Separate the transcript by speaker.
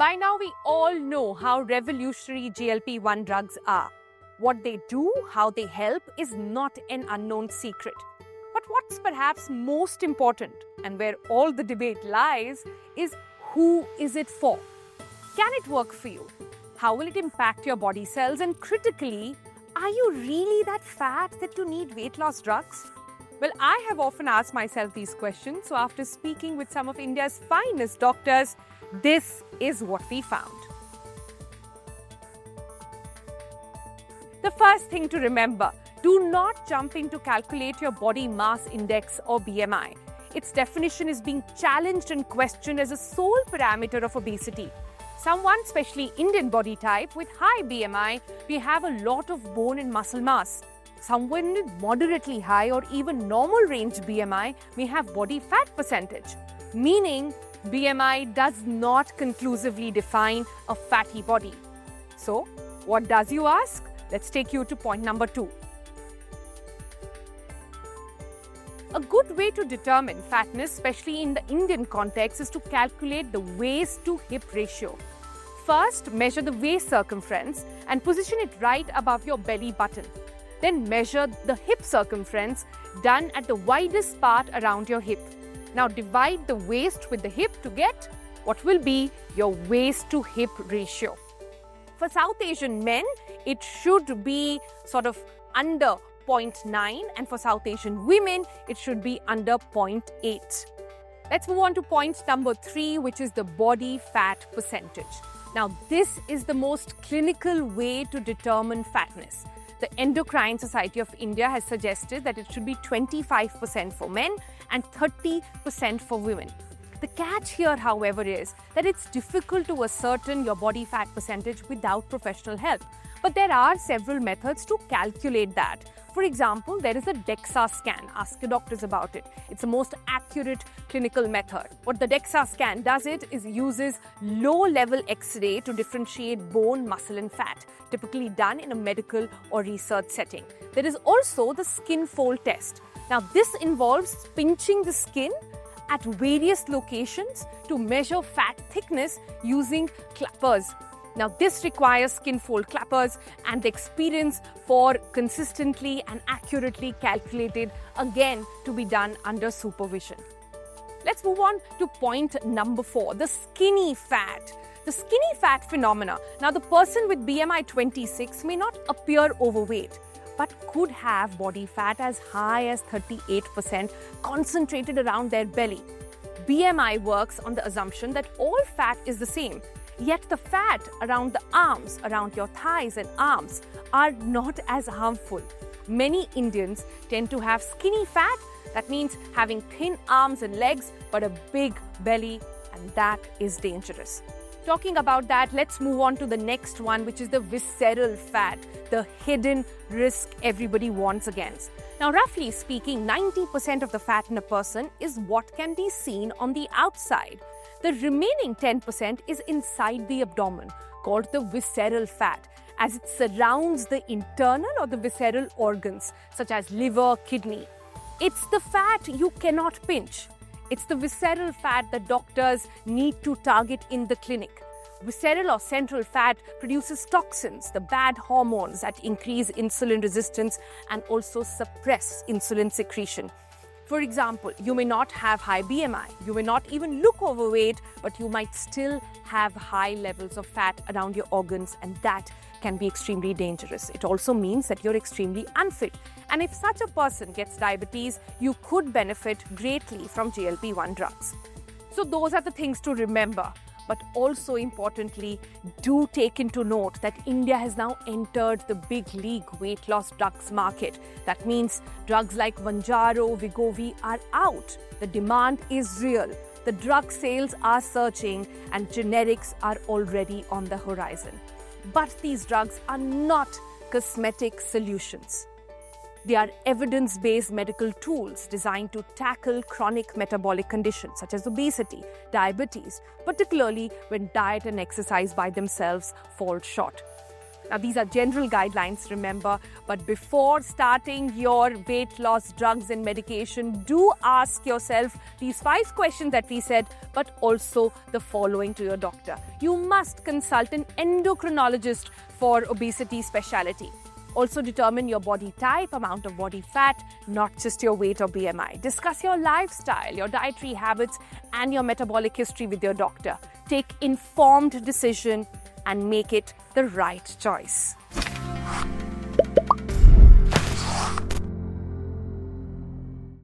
Speaker 1: By now, we all know how revolutionary GLP-1 drugs are. What they do, how they help, is not an unknown secret. But what's perhaps most important, and where all the debate lies, is who is it for? Can it work for you? How will it impact your body cells? And critically, are you really that fat that you need weight loss drugs? Well, I have often asked myself these questions. So after speaking with some of India's finest doctors, this is what we found. The first thing to remember, do not jump in to calculate your body mass index or BMI. Its definition is being challenged and questioned as a sole parameter of obesity. Someone, especially Indian body type, with high BMI, we have a lot of bone and muscle mass. Someone with moderately high or even normal range BMI may have body fat percentage, meaning BMI does not conclusively define a fatty body. So, what does, you ask? Let's take you to point number 2. A good way to determine fatness, especially in the Indian context, is to calculate the waist to hip ratio. First, measure the waist circumference and position it right above your belly button. Then measure the hip circumference done at the widest part around your hip. Now divide the waist with the hip to get what will be your waist to hip ratio. For South Asian men, it should be sort of under 0.9, and for South Asian women, it should be under 0.8. Let's move on to point number 3, which is the body fat percentage. Now, this is the most clinical way to determine fatness. The Endocrine Society of India has suggested that it should be 25% for men and 30% for women. The catch here, however, is that it's difficult to ascertain your body fat percentage without professional help. But there are several methods to calculate that. For example, there is a DEXA scan. Ask your doctors about it. It's the most accurate clinical method. What the DEXA scan does is uses low-level X-ray to differentiate bone, muscle and fat, typically done in a medical or research setting. There is also the skin fold test. Now, this involves pinching the skin at various locations to measure fat thickness using clappers. Now, this requires skin fold clappers and the experience for consistently and accurately calculated, again, to be done under supervision. Let's move on to point number 4, the skinny fat. The skinny fat phenomena. Now, the person with BMI 26 may not appear overweight, but could have body fat as high as 38% concentrated around their belly. BMI works on the assumption that all fat is the same. Yet the fat around the arms, around your thighs and arms, are not as harmful. Many Indians tend to have skinny fat. That means having thin arms and legs, but a big belly, and that is dangerous. Talking about that, let's move on to the next one, which is the visceral fat, the hidden risk everybody warns against. Now, roughly speaking, 90% of the fat in a person is what can be seen on the outside. The remaining 10% is inside the abdomen, called the visceral fat, as it surrounds the internal or the visceral organs, such as liver, kidney. It's the fat you cannot pinch. It's the visceral fat that doctors need to target in the clinic. Visceral or central fat produces toxins, the bad hormones that increase insulin resistance and also suppress insulin secretion. For example, you may not have high BMI, you may not even look overweight, but you might still have high levels of fat around your organs, and that can be extremely dangerous. It also means that you're extremely unfit. And if such a person gets diabetes, you could benefit greatly from GLP-1 drugs. So those are the things to remember. But also importantly, do take into note that India has now entered the big league weight loss drugs market. That means drugs like Mounjaro, Wegovy are out. The demand is real. The drug sales are surging and generics are already on the horizon. But these drugs are not cosmetic solutions. They are evidence-based medical tools designed to tackle chronic metabolic conditions such as obesity, diabetes, particularly when diet and exercise by themselves fall short. Now, these are general guidelines, remember, but before starting your weight loss drugs and medication, do ask yourself these 5 questions that we said, but also the following to your doctor. You must consult an endocrinologist for obesity specialty. Also determine your body type, amount of body fat, not just your weight or BMI. Discuss your lifestyle, your dietary habits, and your metabolic history with your doctor. Take informed decision and make it the right choice.